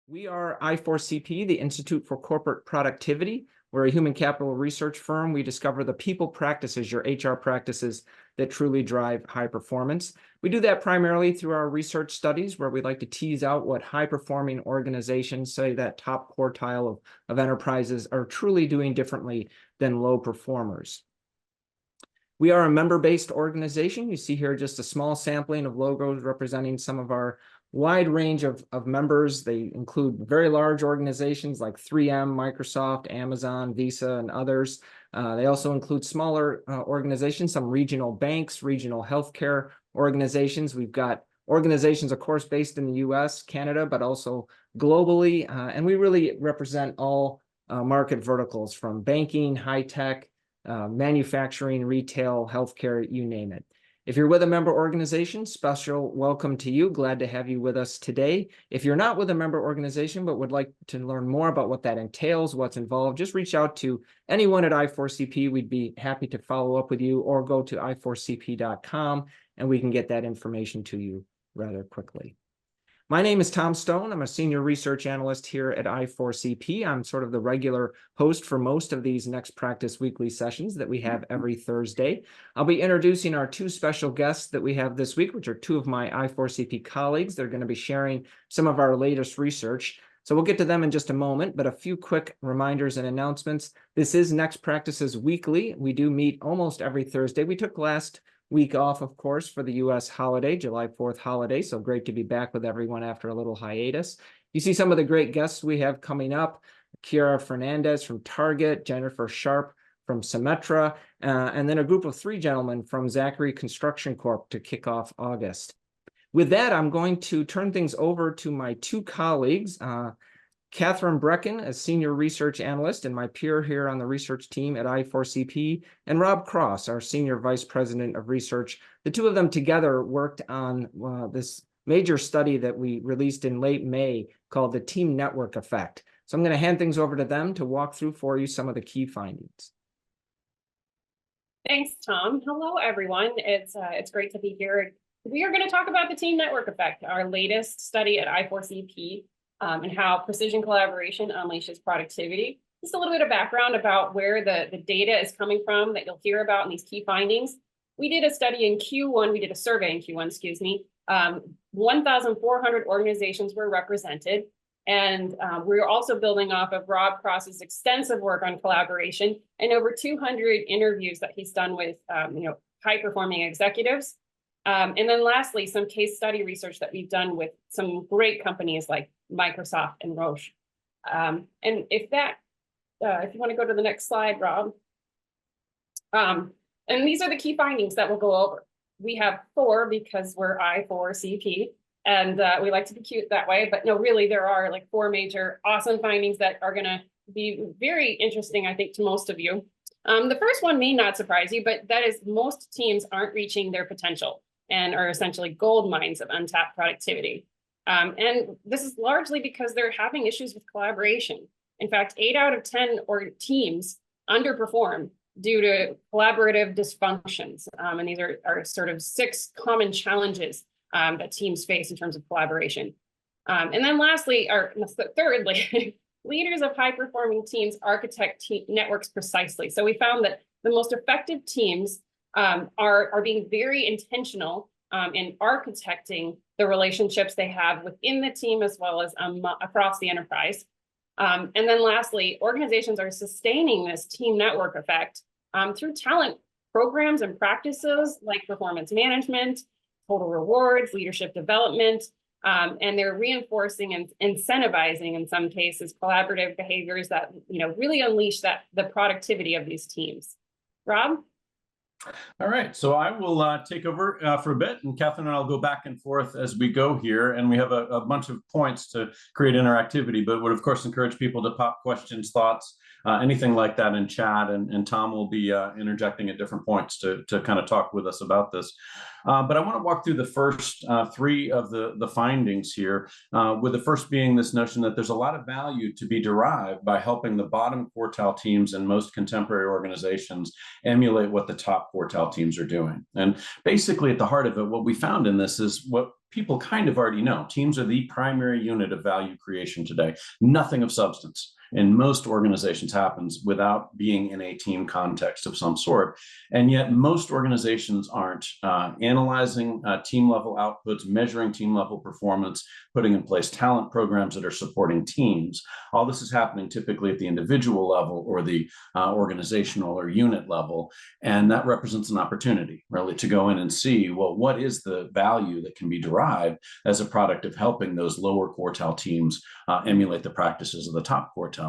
We are i4cp, the Institute for Corporate Productivity. We're a human capital research firm. We discover the people practices, your HR practices, that truly drive high performance. We do that primarily through our research studies, where we like to tease out what high-performing organizations, say that top quartile of enterprises, are truly doing differently than low performers. We are a member-based organization. You see here just a small sampling of logos representing some of our wide range of members. They include very large organizations like 3M, Microsoft, Amazon, Visa, and others. They also include smaller organizations, some regional banks, regional healthcare organizations. We've got organizations, of course, based in the US, Canada, but also globally. And we really represent all market verticals, from banking, high tech, manufacturing, retail, healthcare, you name it. If you're with a member organization, special welcome to you. Glad to have you with us today. If you're not with a member organization but would like to learn more about what that entails, what's involved, just reach out to anyone at i4cp. We'd be happy to follow up with you, or go to i4cp.com and we can get that information to you rather quickly. My name is Tom Stone. I'm a senior research analyst here at i4cp. I'm sort of the regular host for most of these Next Practice weekly sessions that we have every Thursday. I'll be introducing our two special guests that we have this week, which are two of my i4cp colleagues. They're going to be sharing some of our latest research. So we'll get to them in just a moment, but a few quick reminders and announcements. This is Next Practices Weekly. We do meet almost every Thursday. We took last week off, of course, for the U.S. holiday, July 4th holiday. So great to be back with everyone after a little hiatus. You see some of the great guests we have coming up: Kiara Fernandez from Target, Jennifer Sharp from Symetra, and then a group of three gentlemen from Zachary Construction Corp to kick off August. With that, I'm going to turn things over to my two colleagues, Katheryn Brekken, as Senior Research Analyst and my peer here on the research team at i4cp, and Rob Cross, our Senior Vice President of Research. The two of them together worked on this major study that we released in late May called the Team Network Effect. So I'm going to hand things over to them to walk through for you some of the key findings. Thanks, Tom. Hello, everyone. It's great to be here. We are going to talk about the Team Network Effect, our latest study at i4cp. And how precision collaboration unleashes productivity. Just a little bit of background about where the data is coming from that you'll hear about in these key findings. We did a study in Q1, we did a survey in Q1, excuse me. 1,400 organizations were represented. And we're also building off of Rob Cross's extensive work on collaboration and over 200 interviews that he's done with high-performing executives. And then lastly, some case study research that we've done with some great companies like Microsoft and Roche. And if you want to go to the next slide, Rob. And these are the key findings that we'll go over. We have 4 because we're i4cp, and we like to be cute that way. But no, really, there are like 4 major awesome findings that are going to be very interesting, I think, to most of you. The first one may not surprise you, but that is most teams aren't reaching their potential and are essentially gold mines of untapped productivity. And this is largely because they're having issues with collaboration. In fact, 8 out of 10 teams underperform due to collaborative dysfunctions. And these are sort of 6 common challenges that teams face in terms of collaboration. And then lastly, thirdly, leaders of high-performing teams architect networks precisely. So we found that the most effective teams are being very intentional in architecting the relationships they have within the team as well as across the enterprise. And then lastly, organizations are sustaining this team network effect through talent programs and practices like performance management, total rewards, leadership development, and they're reinforcing and incentivizing, in some cases, collaborative behaviors that really unleash the productivity of these teams. Rob? All right, so I will take over for a bit, and Katheryn and I'll go back and forth as we go here. And we have a bunch of points to create interactivity, but would, of course, encourage people to pop questions, thoughts, anything like that in chat. And Tom will be interjecting at different points to kind of talk with us about this. But I want to walk through the first three of the findings here, with the first being this notion that there's a lot of value to be derived by helping the bottom quartile teams in most contemporary organizations emulate what the top quartile teams are doing. And basically at the heart of it, what we found in this is what people kind of already know. Teams are the primary unit of value creation today. Nothing of substance in most organizations happens without being in a team context of some sort. And yet most organizations aren't analyzing team level outputs, measuring team level performance, putting in place talent programs that are supporting teams. All this is happening typically at the individual level or the organizational or unit level. And that represents an opportunity really to go in and see, well, what is the value that can be derived as a product of helping those lower quartile teams emulate the practices of the top quartile.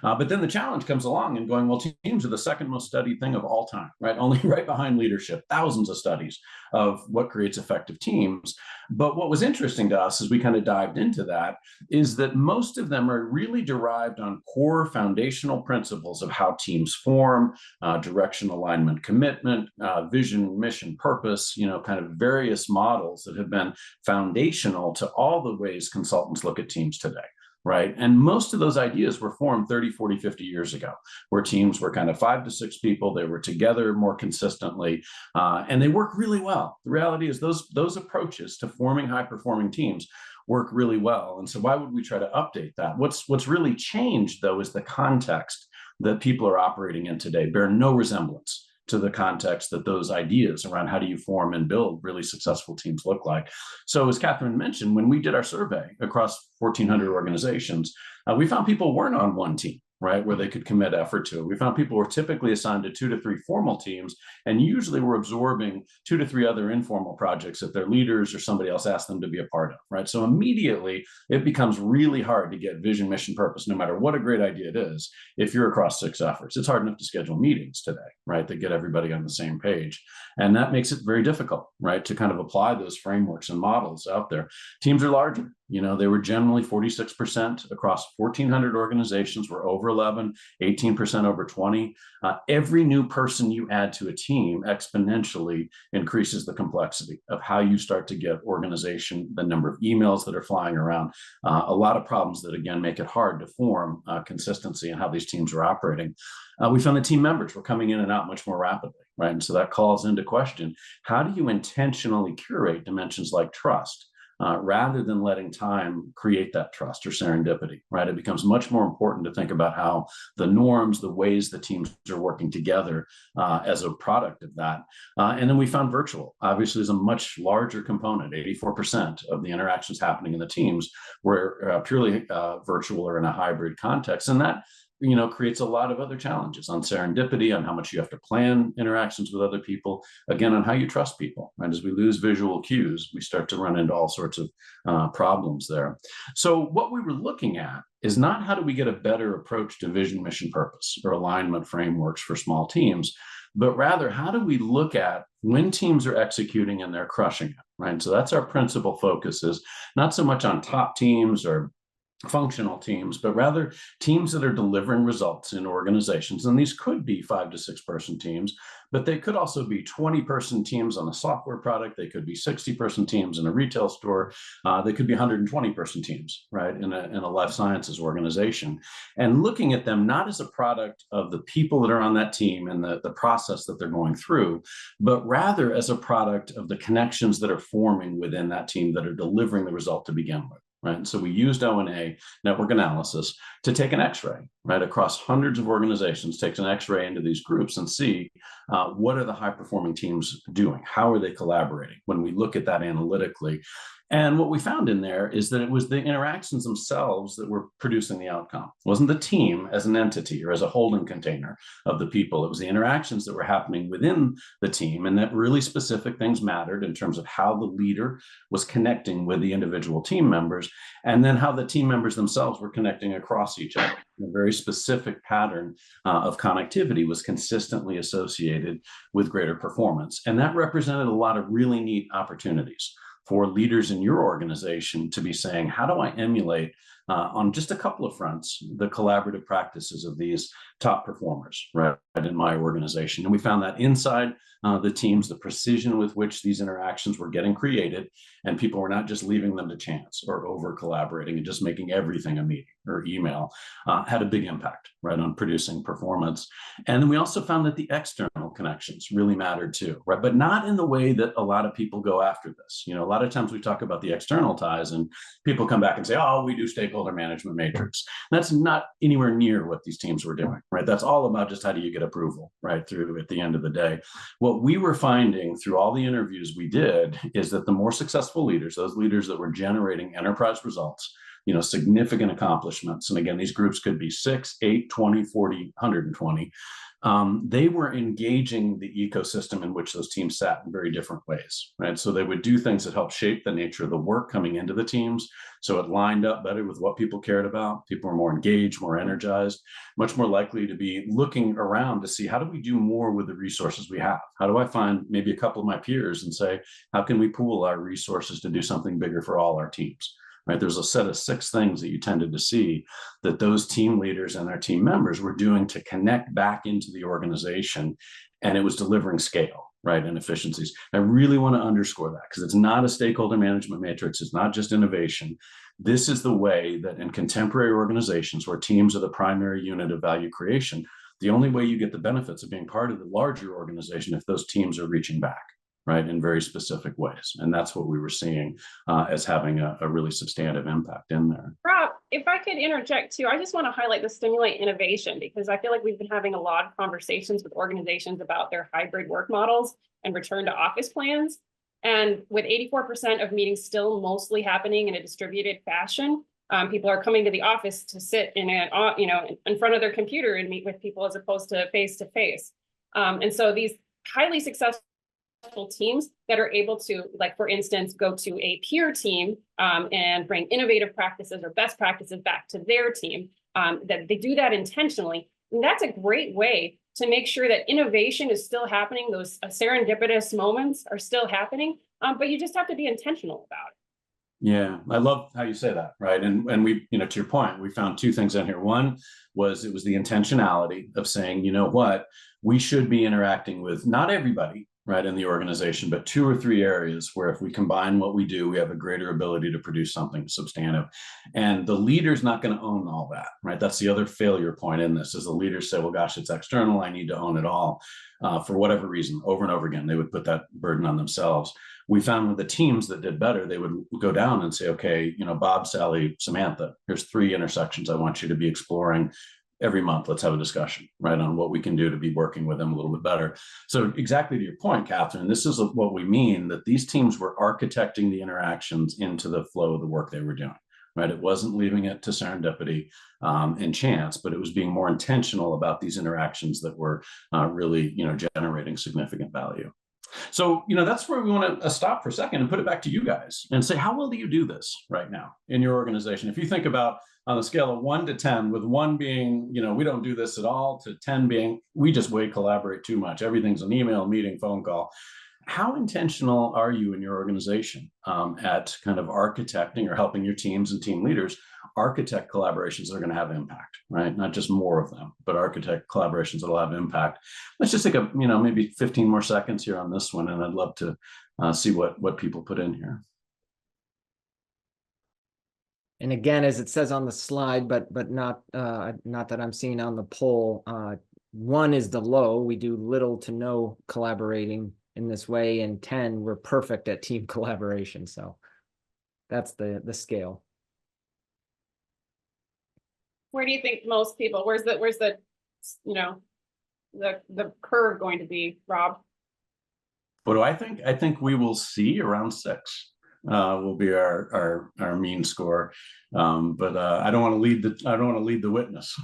But then the challenge comes along and going, well, teams are the second most studied thing of all time, right? Only right behind leadership, thousands of studies of what creates effective teams. But what was interesting to us as we kind of dived into that is that most of them are really derived on core foundational principles of how teams form, direction, alignment, commitment, vision, mission, purpose, kind of various models that have been foundational to all the ways consultants look at teams today. Right. And most of those ideas were formed 30, 40, 50 years ago, where teams were kind of 5 to 6 people. They were together more consistently, and they work really well. The reality is those approaches to forming high performing teams work really well. And so why would we try to update that? What's really changed, though, is the context that people are operating in today bear no resemblance to the context that those ideas around how do you form and build really successful teams look like. So as Katheryn mentioned, when we did our survey across 1,400 organizations, we found people weren't on one team, right, where they could commit effort to it. We found people were typically assigned to 2 to 3 formal teams, and usually were absorbing 2 to 3 other informal projects that their leaders or somebody else asked them to be a part of, right? So immediately it becomes really hard to get vision, mission, purpose, no matter what a great idea it is. If you're across 6 efforts, it's hard enough to schedule meetings today, right, that get everybody on the same page. And that makes it very difficult, right, to kind of apply those frameworks and models out there. Teams are larger. They were generally 46% across 1,400 organizations were over 11, 18% over 20. Every new person you add to a team exponentially increases the complexity of how you start to get organization, the number of emails that are flying around, a lot of problems that, again, make it hard to form consistency in how these teams are operating. We found that team members were coming in and out much more rapidly, right? And so that calls into question, how do you intentionally curate dimensions like trust? Rather than letting time create that trust or serendipity, right? It becomes much more important to think about how the norms, the ways the teams are working together as a product of that. And then we found virtual, obviously, is a much larger component. 84% of the interactions happening in the teams were purely virtual or in a hybrid context. And that creates a lot of other challenges on serendipity, on how much you have to plan interactions with other people, again, on how you trust people. And as we lose visual cues, we start to run into all sorts of problems there. So what we were looking at is not how do we get a better approach to vision, mission, purpose, or alignment frameworks for small teams, but rather how do we look at when teams are executing and they're crushing it, right? So that's our principal focus, is not so much on top teams or functional teams, but rather teams that are delivering results in organizations. And these could be 5 to 6 person teams, but they could also be 20-person teams on a software product. They could be 60-person teams in a retail store. They could be 120-person teams, right, in a life sciences organization. And looking at them not as a product of the people that are on that team and the process that they're going through, but rather as a product of the connections that are forming within that team that are delivering the result to begin with. Right. And so we used O&A, network analysis, to take an X-ray, right, across hundreds of organizations, takes an X-ray into these groups and see what are the high-performing teams doing? How are they collaborating when we look at that analytically? And what we found in there is that it was the interactions themselves that were producing the outcome. It wasn't the team as an entity or as a holding container of the people. It was the interactions that were happening within the team, and that really specific things mattered in terms of how the leader was connecting with the individual team members, and then how the team members themselves were connecting across each other. A very specific pattern of connectivity was consistently associated with greater performance. And that represented a lot of really neat opportunities for leaders in your organization to be saying, how do I emulate on just a couple of fronts, the collaborative practices of these top performers, right, in my organization. And we found that inside the teams, the precision with which these interactions were getting created, and people were not just leaving them to chance or over collaborating and just making everything a meeting or email, had a big impact, right, on producing performance. And then we also found that the external connections really mattered too, right, but not in the way that a lot of people go after this. You know, a lot of times we talk about the external ties and people come back and say, oh, we do stakeholder management matrix. That's not anywhere near what these teams were doing, right? That's all about just how do you get approval, right, through at the end of the day. What we were finding through all the interviews we did is that the more successful leaders, those leaders that were generating enterprise results, you know, significant accomplishments. And again, these groups could be 6, 8, 20, 40, 120. They were engaging the ecosystem in which those teams sat in very different ways, right? So they would do things that helped shape the nature of the work coming into the teams. So it lined up better with what people cared about. People were more engaged, more energized, much more likely to be looking around to see how do we do more with the resources we have? How do I find maybe a couple of my peers and say, how can we pool our resources to do something bigger for all our teams? Right, there's a set of 6 things that you tended to see that those team leaders and their team members were doing to connect back into the organization, and it was delivering scale, right, and efficiencies. I really want to underscore that because it's not a stakeholder management matrix. It's not just innovation. This is the way that in contemporary organizations where teams are the primary unit of value creation, the only way you get the benefits of being part of the larger organization if those teams are reaching back, right, in very specific ways. And that's what we were seeing as having a really substantive impact in there. Rob, if I could interject too, I just want to highlight the stimulate innovation, because I feel like we've been having a lot of conversations with organizations about their hybrid work models and return to office plans. And with 84% of meetings still mostly happening in a distributed fashion, people are coming to the office to sit in in front of their computer and meet with people as opposed to face to face. And so these highly successful teams that are able to, like, for instance, go to a peer team and bring innovative practices or best practices back to their team, that they do that intentionally. And that's a great way to make sure that innovation is still happening. Those serendipitous moments are still happening, but you just have to be intentional about it. Yeah, I love how you say that, right? And we, you know, to your point, we found 2 things in here. One was it was the intentionality of saying, you know what, we should be interacting with not everybody, right, in the organization, but 2 or 3 areas where if we combine what we do, we have a greater ability to produce something substantive. And the leader's not going to own all that, right? That's the other failure point in this, is the leaders say, well, gosh, it's external, I need to own it all. For whatever reason, over and over again, they would put that burden on themselves. We found with the teams that did better, they would go down and say, okay, you know, Bob, Sally, Samantha, here's 3 intersections I want you to be exploring every month. Let's have a discussion, right, on what we can do to be working with them a little bit better. So exactly to your point, Katheryn, this is what we mean, that these teams were architecting the interactions into the flow of the work they were doing, right? It wasn't leaving it to serendipity and chance, but it was being more intentional about these interactions that were really, you know, generating significant value. So, you know, that's where we want to stop for a second and put it back to you guys and say, how well do you do this right now in your organization? If you think about on a scale of 1 to 10, with 1 being, you know, we don't do this at all, to 10 being, we just way collaborate too much. Everything's an email, meeting, phone call. How intentional are you in your organization at kind of architecting or helping your teams and team leaders architect collaborations that are going to have impact, right? Not just more of them, but architect collaborations that will have impact. Let's just take a, you know, maybe 15 more seconds here on this one, and I'd love to see what people put in here. And again, as it says on the slide, but not that I'm seeing on the poll, 1 is the low. We do little to no collaborating in this way, and 10, we're perfect at team collaboration. So that's the scale. Where do you think most people, where's the you know, the curve going to be, Rob? What do I think? I think we will see around 6 will be our mean score. But I don't want to lead the witness.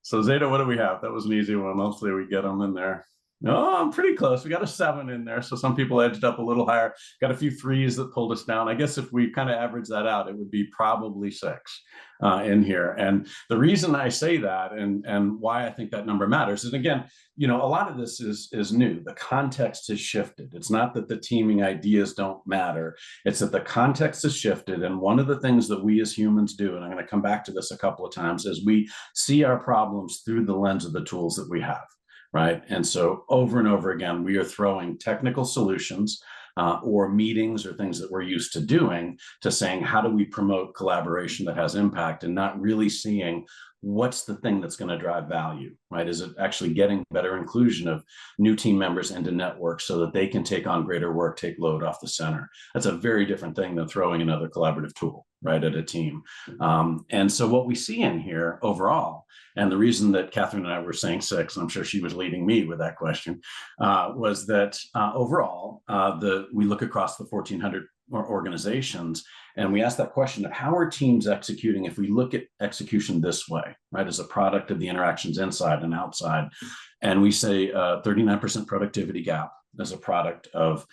So Zeta, what do we have? That was an easy one. Hopefully we get them in there. No, I'm pretty close. We got a 7 in there. So some people edged up a little higher. Got a few 3s that pulled us down. I guess if we kind of average that out, it would be probably 6 in here. And the reason I say that and why I think that number matters is, again, a lot of this is new. The context has shifted. It's not that the teaming ideas don't matter. It's that the context has shifted. And one of the things that we as humans do, and I'm going to come back to this a couple of times, is we see our problems through the lens of the tools that we have. Right. And so over and over again, we are throwing technical solutions or meetings or things that we're used to doing to saying, how do we promote collaboration that has impact, and not really seeing what's the thing that's going to drive value, right? Is it actually getting better inclusion of new team members into networks so that they can take on greater work, take load off the center? That's a very different thing than throwing another collaborative tool, right, at a team. And so what we see in here overall, and the reason that Katheryn and I were saying 6, and I'm sure she was leading me with that question, was that overall, we look across the 1,400 organizations, and we ask that question of how are teams executing if we look at execution this way, right, as a product of the interactions inside and outside. And we say 39% productivity gap as a product of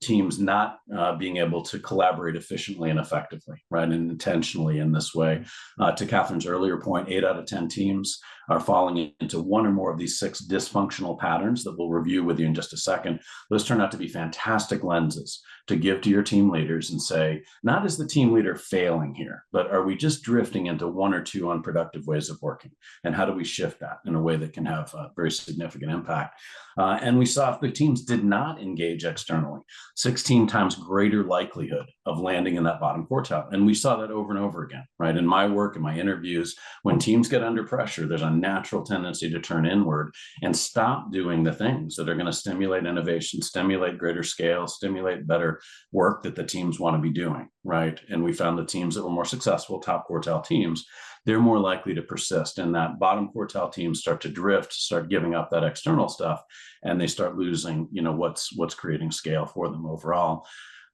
teams not being able to collaborate efficiently and effectively, right, and intentionally in this way. To Katheryn's earlier point, 8 out of 10 teams are falling into one or more of these 6 dysfunctional patterns that we'll review with you in just a second. Those turn out to be fantastic lenses to give to your team leaders and say, not is the team leader failing here, but are we just drifting into 1 or 2 unproductive ways of working? And how do we shift that in a way that can have a very significant impact? And we saw if the teams did not engage externally, 16 times greater likelihood of landing in that bottom quartile. And we saw that over and over again, right? In my work, in my interviews, when teams get under pressure, there's a natural tendency to turn inward and stop doing the things that are going to stimulate innovation, stimulate greater scale, stimulate better work that the teams want to be doing, right? And we found the teams that were more successful, top quartile teams, they're more likely to persist. And that bottom quartile teams start to drift, start giving up that external stuff, and they start losing, what's creating scale for them overall.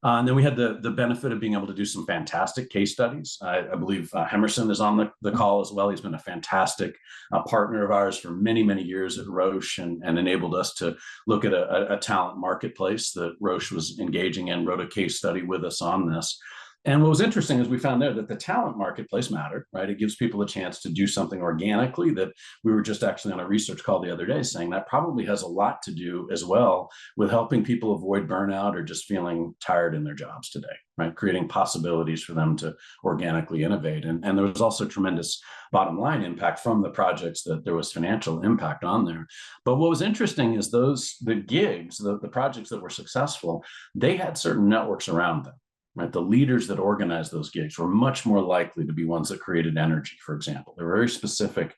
And then we had the benefit of being able to do some fantastic case studies. I believe Hemerson is on the call as well. He's been a fantastic partner of ours for many, many years at Roche, and enabled us to look at a talent marketplace that Roche was engaging in, wrote a case study with us on this. And what was interesting is we found there that the talent marketplace mattered, right? It gives people a chance to do something organically that we were just actually on a research call the other day saying that probably has a lot to do as well with helping people avoid burnout or just feeling tired in their jobs today, right? Creating possibilities for them to organically innovate. And there was also tremendous bottom line impact from the projects that there was financial impact on there. But what was interesting is the gigs, the projects that were successful, they had certain networks around them. Right, the leaders that organized those gigs were much more likely to be ones that created energy, for example. There were very specific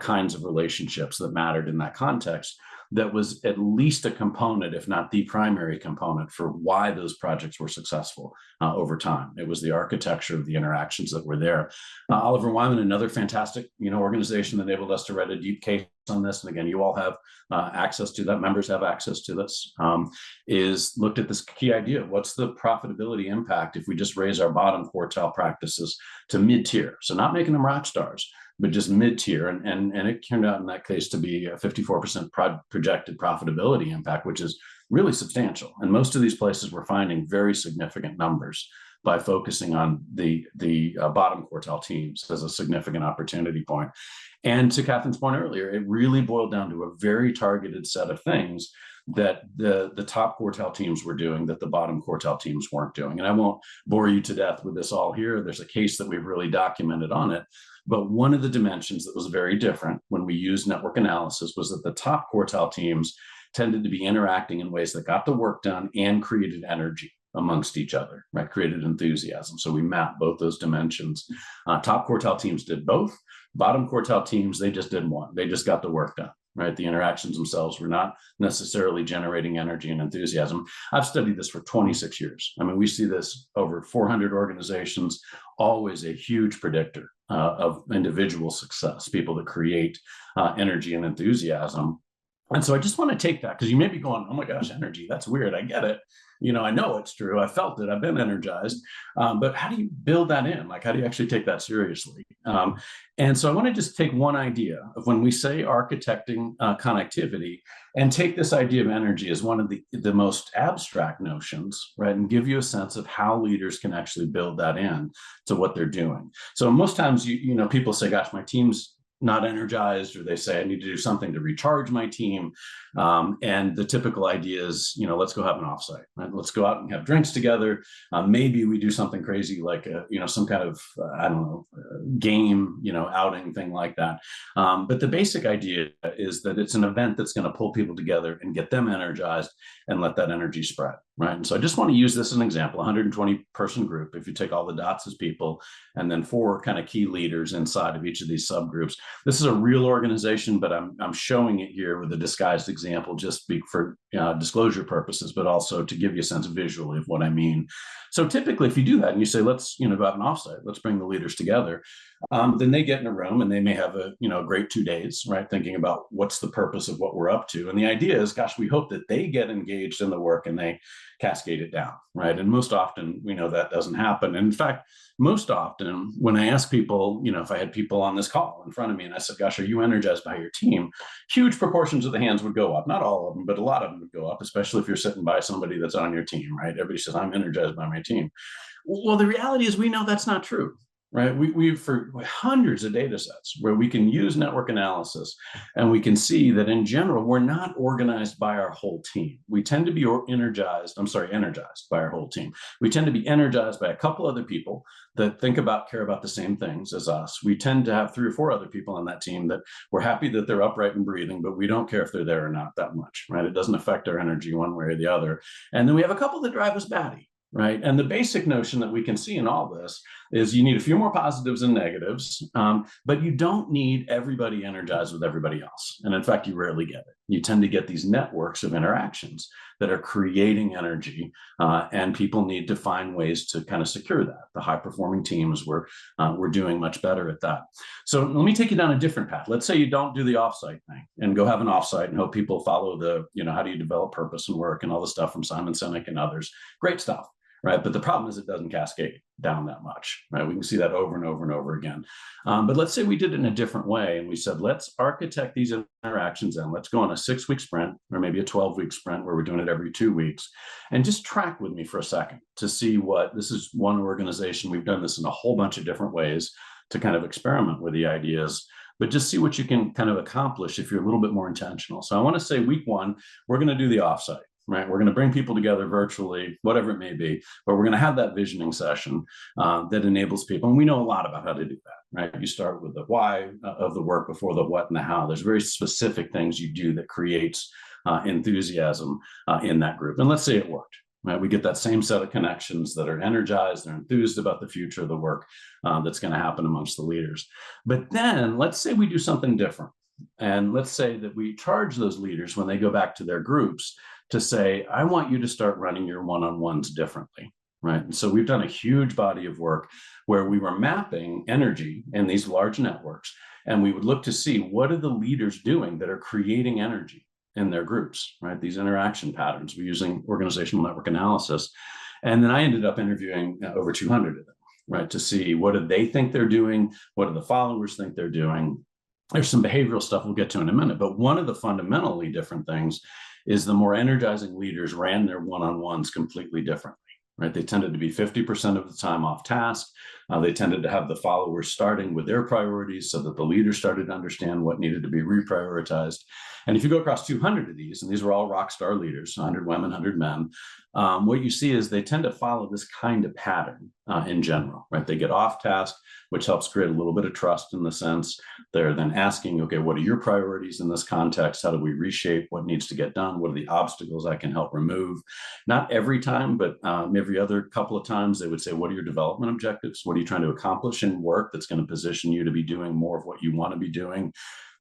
kinds of relationships that mattered in that context that was at least a component, if not the primary component, for why those projects were successful over time. It was the architecture of the interactions that were there. Oliver Wyman, another fantastic organization that enabled us to write a deep case on this, and again, you all have access to that, members have access to this, is looked at this key idea. What's the profitability impact if we just raise our bottom quartile practices to mid-tier? So not making them rock stars, but just mid-tier. And it turned out in that case to be a 54% projected profitability impact, which is really substantial. And most of these places were finding very significant numbers by focusing on the bottom quartile teams as a significant opportunity point. And to Katheryn's point earlier, it really boiled down to a very targeted set of things that the top quartile teams were doing that the bottom quartile teams weren't doing. And I won't bore you to death with this all here. There's a case that we've really documented on it. But one of the dimensions that was very different when we used network analysis was that the top quartile teams tended to be interacting in ways that got the work done and created energy amongst each other, right? Created enthusiasm. So we mapped both those dimensions. Top quartile teams did both. Bottom quartile teams, they just did one. They just got the work done, right? The interactions themselves were not necessarily generating energy and enthusiasm. I've studied this for 26 years. I mean, we see this over 400 organizations, always a huge predictor of individual success, people that create energy and enthusiasm. And so I just want to take that, because you may be going, oh my gosh, energy, that's weird. I get it. I know it's true. I felt it. I've been energized. But how do you build that in? Like, how do you actually take that seriously? And so I want to just take one idea of when we say architecting connectivity and take this idea of energy as one of the most abstract notions, right? And give you a sense of how leaders can actually build that in to what they're doing. So most times, you know, people say, gosh, my team's not energized, or they say I need to do something to recharge my team. And the typical idea is, you know, let's go have an offsite, right? Let's go out and have drinks together. Maybe we do something crazy like, you know, some kind of, I don't know, game, you know, outing, thing like that. But the basic idea is that it's an event that's going to pull people together and get them energized and let that energy spread, right? And so I just want to use this as an example, 120 person group. If you take all the dots as people and then 4 kind of key leaders inside of each of these subgroups, this is a real organization, but I'm showing it here with a disguised example, just for disclosure purposes, but also to give you a sense visually of what I mean. So typically, if you do that and you say, let's, you know, go out an offsite, let's bring the leaders together, then they get in a room and they may have a, you know, great 2 days, right? Thinking about what's the purpose of what we're up to. And the idea is, gosh, we hope that they get engaged in the work and they cascade it down, right? And most often we know that doesn't happen. And in fact, most often when I ask people, you know, if I had people on this call in front of me and I said, gosh, are you energized by your team? Huge proportions of the hands would go up. Not all of them, but a lot of them would go up, especially if you're sitting by somebody that's on your team, right? Everybody says, I'm energized by my team. Well, the reality is we know that's not true. Right? We've for hundreds of data sets where we can use network analysis and we can see that in general, we're not organized by our whole team. We tend to be energized by our whole team. We tend to be energized by a couple other people that care about the same things as us. We tend to have 3 or 4 other people on that team that we're happy that they're upright and breathing, but we don't care if they're there or not that much, right? It doesn't affect our energy one way or the other. And then we have a couple that drive us batty. Right. And the basic notion that we can see in all this is you need a few more positives and negatives, but you don't need everybody energized with everybody else. And in fact, you rarely get it. You tend to get these networks of interactions that are creating energy, and people need to find ways to kind of secure that. The high performing teams, we're doing much better at that. So let me take you down a different path. Let's say you don't do the offsite thing and go have an offsite and hope people follow the, you know, how do you develop purpose and work and all the stuff from Simon Sinek and others. Great stuff. Right. But the problem is it doesn't cascade down that much. Right. We can see that over and over and over again. But let's say we did it in a different way. And we said, let's architect these interactions and let's go on a 6-week sprint or maybe a 12-week sprint where we're doing it every 2 weeks. And just track with me for a second to see what this is. One organization. We've done this in a whole bunch of different ways to kind of experiment with the ideas, but just see what you can kind of accomplish if you're a little bit more intentional. So I want to say week 1, we're going to do the offsite. Right, we're going to bring people together virtually, whatever it may be, but we're going to have that visioning session that enables people. And we know a lot about how to do that, right? You start with the why of the work before the what and the how. There's very specific things you do that creates enthusiasm in that group. And let's say it worked. Right, we get that same set of connections that are energized, they're enthused about the future of the work that's going to happen amongst the leaders. But then let's say we do something different. And let's say that we charge those leaders when they go back to their groups to say, I want you to start running your one-on-ones differently, right? And so we've done a huge body of work where we were mapping energy in these large networks, and we would look to see what are the leaders doing that are creating energy in their groups, right? These interaction patterns. We're using organizational network analysis. And then I ended up interviewing over 200 of them, right? To see what do they think they're doing? What do the followers think they're doing? There's some behavioral stuff we'll get to in a minute, but one of the fundamentally different things is the more energizing leaders ran their one-on-ones completely differently, right? They tended to be 50% of the time off task. They tended to have the followers starting with their priorities so that the leaders started to understand what needed to be reprioritized. And if you go across 200 of these, and these are all rock star leaders, 100 women, 100 men, what you see is they tend to follow this kind of pattern in general, right? They get off task, which helps create a little bit of trust in the sense they're then asking, okay, what are your priorities in this context? How do we reshape what needs to get done? What are the obstacles I can help remove? Not every time, but every other couple of times they would say, what are your development objectives? What are you trying to accomplish in work that's going to position you to be doing more of what you want to be doing?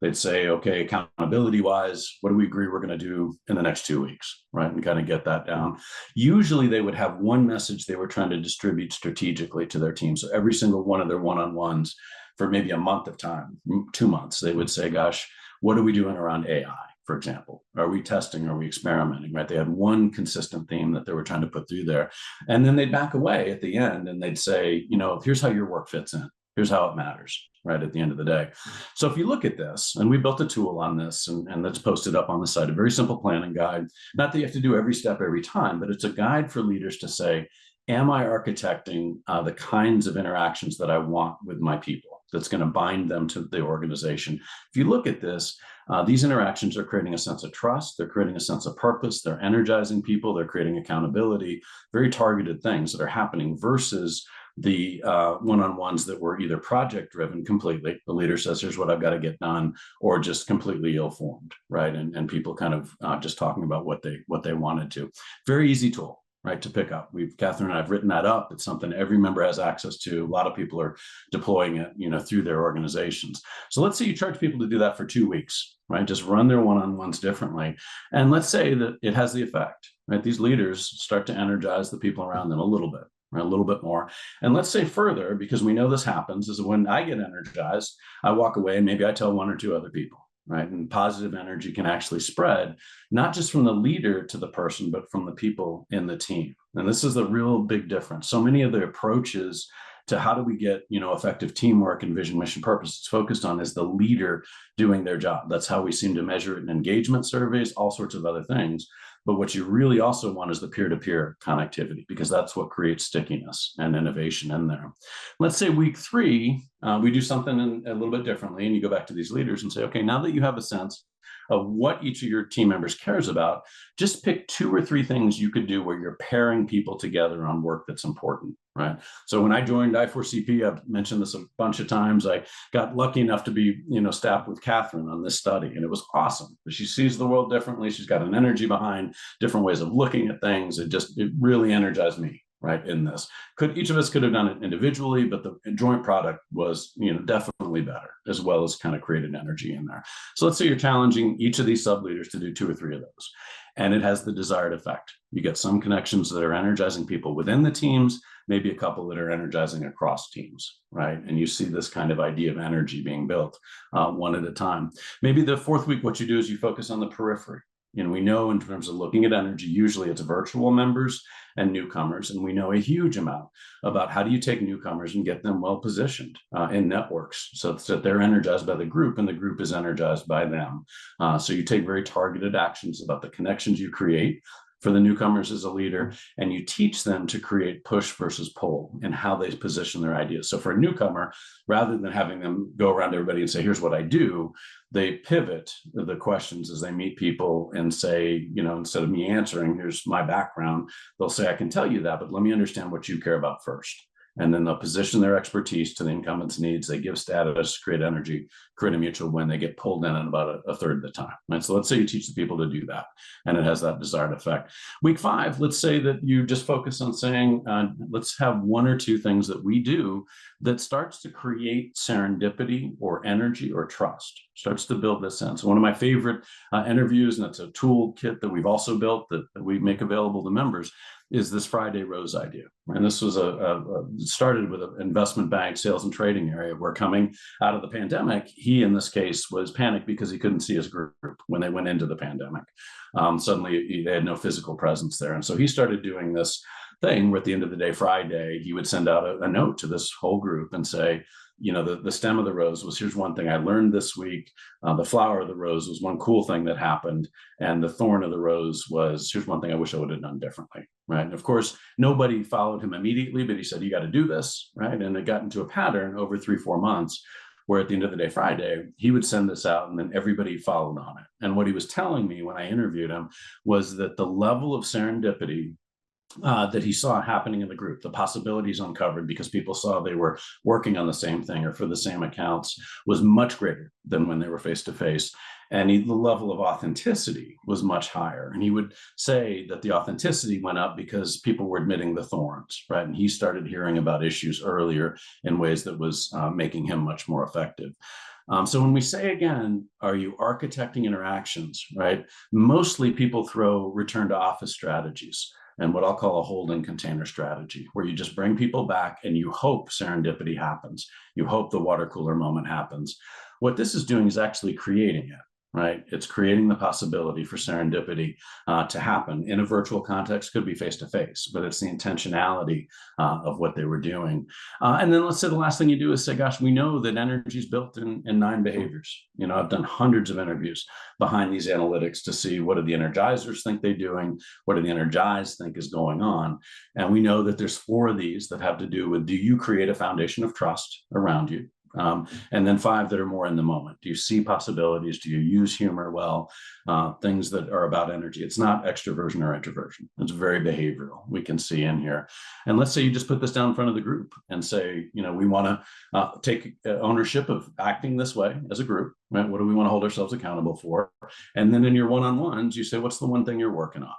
They'd say, okay, accountability wise, what do we agree we're going to do in the next 2 weeks, right? And kind of get that down. Usually they would have one message they were trying to distribute strategically to their team. So every single one of their one-on-ones for maybe a month of time, 2 months, they would say, gosh, what are we doing around AI, for example? Are we testing? Are we experimenting, right? They had one consistent theme that they were trying to put through there. And then they'd back away at the end and they'd say, you know, here's how your work fits in. Here's how it matters, right, at the end of the day. So if you look at this, and we built a tool on this, and that's posted up on the site, a very simple planning guide. Not that you have to do every step every time, but it's a guide for leaders to say, am I architecting the kinds of interactions that I want with my people that's going to bind them to the organization? If you look at this, these interactions are creating a sense of trust. They're creating a sense of purpose. They're energizing people. They're creating accountability, very targeted things that are happening versus the one-on-ones that were either project driven completely. The leader says, here's what I've got to get done, or just completely ill-formed, right? And people kind of just talking about what they wanted to. Very easy tool, right, to pick up. Katheryn and I have written that up. It's something every member has access to. A lot of people are deploying it, through their organizations. So let's say you charge people to do that for 2 weeks, right? Just run their one-on-ones differently. And let's say that it has the effect, right? These leaders start to energize the people around them a little bit, right? A little bit more. And let's say further, because we know this happens, is when I get energized, I walk away and maybe I tell 1 or 2 other people. Right. And positive energy can actually spread, not just from the leader to the person, but from the people in the team. And this is the real big difference. So many of the approaches to how do we get, effective teamwork and vision, mission, purpose, it's focused on is the leader doing their job. That's how we seem to measure it in engagement surveys, all sorts of other things. But what you really also want is the peer-to-peer connectivity, because that's what creates stickiness and innovation in there. Let's say week 3, we do something a little bit differently, and you go back to these leaders and say, okay, now that you have a sense of what each of your team members cares about, just pick 2 or 3 things you could do where you're pairing people together on work that's important, right? So when I joined i4cp, I've mentioned this a bunch of times, I got lucky enough to be, staffed with Katheryn on this study, and it was awesome. She sees the world differently. She's got an energy behind different ways of looking at things. It really energized me, right, in this. Each of us could have done it individually, but the joint product was, definitely better, as well as kind of created energy in there. So let's say you're challenging each of these sub-leaders to do 2 or 3 of those, and it has the desired effect. You get some connections that are energizing people within the teams, maybe a couple that are energizing across teams, right? And you see this kind of idea of energy being built one at a time. Maybe the 4th week, what you do is you focus on the periphery. We know in terms of looking at energy, usually it's virtual members and newcomers. And we know a huge amount about how do you take newcomers and get them well positioned in networks so that they're energized by the group and the group is energized by them. So you take very targeted actions about the connections you create for the newcomers as a leader, and you teach them to create push versus pull and how they position their ideas. So for a newcomer, rather than having them go around everybody and say, here's what I do, they pivot the questions as they meet people and say, instead of me answering, here's my background, they'll say, I can tell you that, but let me understand what you care about first. And then they'll position their expertise to the incumbent's needs. They give status, create energy, create a mutual win. They get pulled in about a third of the time. Right? So let's say you teach the people to do that, and it has that desired effect. Week 5, let's say that you just focus on saying, let's have 1 or 2 things that we do that starts to create serendipity or energy or trust, starts to build this sense. One of my favorite interviews, and it's a toolkit that we've also built that we make available to members, is this Friday Rose idea. And this was started with an investment bank sales and trading area where, coming out of the pandemic, he in this case was panicked because he couldn't see his group when they went into the pandemic. Suddenly they had no physical presence there. And so he started doing this thing where at the end of the day, Friday, he would send out a note to this whole group and say, the stem of the rose was, here's one thing I learned this week. The flower of the rose was one cool thing that happened. And the thorn of the rose was, here's one thing I wish I would have done differently, right? And of course, nobody followed him immediately, but he said, you got to do this, right? And it got into a pattern over 3-4 months where at the end of the day, Friday, he would send this out and then everybody followed on it. And what he was telling me when I interviewed him was that the level of serendipity that he saw happening in the group, the possibilities uncovered because people saw they were working on the same thing or for the same accounts, was much greater than when they were face to face. And the level of authenticity was much higher. And he would say that the authenticity went up because people were admitting the thorns, right? And he started hearing about issues earlier in ways that was making him much more effective. So when we say, again, are you architecting interactions, right? Mostly people throw return to office strategies and what I'll call a holding container strategy, where you just bring people back and you hope serendipity happens. You hope the water cooler moment happens. What this is doing is actually creating it. right? It's creating the possibility for serendipity to happen in a virtual context, could be face-to-face, but it's the intentionality of what they were doing. And then let's say the last thing you do is say, gosh, we know that energy is built in 9 behaviors. You know, I've done hundreds of interviews behind these analytics to see what do the energizers think they're doing, what do the energized think is going on. And we know that there's 4 of these that have to do with, do you create a foundation of trust around you? And then 5 that are more in the moment. Do you see possibilities? Do you use humor well? Things that are about energy. It's not extroversion or introversion. It's very behavioral. We can see in here. And let's say you just put this down in front of the group and say, you know, we want to take ownership of acting this way as a group. Right? What do we want to hold ourselves accountable for? And then in your one-on-ones, you say, what's the one thing you're working on?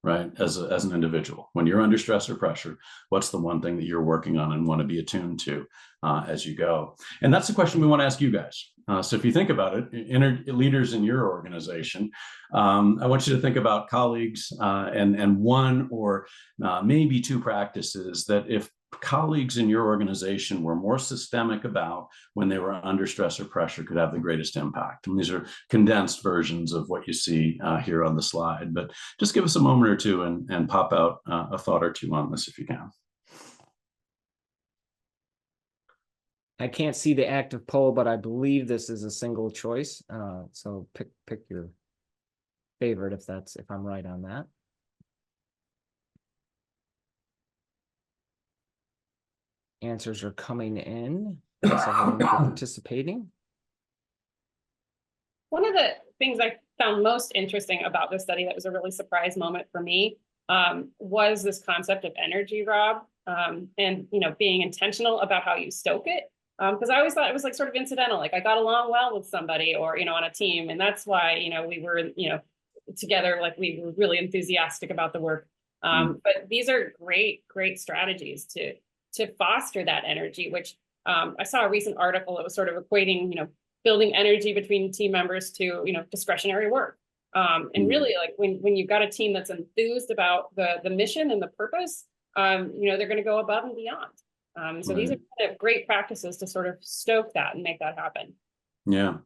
Right, as an individual, when you're under stress or pressure, what's the one thing that you're working on and want to be attuned to as you go? And that's the question we want to ask you guys. So if you think about it, leaders in your organization, I want you to think about colleagues and 1 or maybe 2 practices that if colleagues in your organization were more systemic about when they were under stress or pressure could have the greatest impact. And these are condensed versions of what you see here on the slide, but just give us a moment or two and pop out a thought or 2 on this if you can. I can't see the active poll, but I believe this is a single choice. So pick your favorite if I'm right on that. Answers are coming in. Thanks everyone for participating. One of the things I found most interesting about this study that was a really surprise moment for me was this concept of energy, Rob, and you know, being intentional about how you stoke it. Because I always thought it was like sort of incidental, like I got along well with somebody or, you know, on a team. And that's why, you know, we were, you know, together, like we were really enthusiastic about the work. But these are great strategies to foster that energy, which I saw a recent article that was sort of equating, you know, building energy between team members to, you know, discretionary work. And really like when you've got a team that's enthused about the mission and the purpose, you know, they're going to go above and beyond. So these are kind of great practices to sort of stoke that and make that happen. Yeah.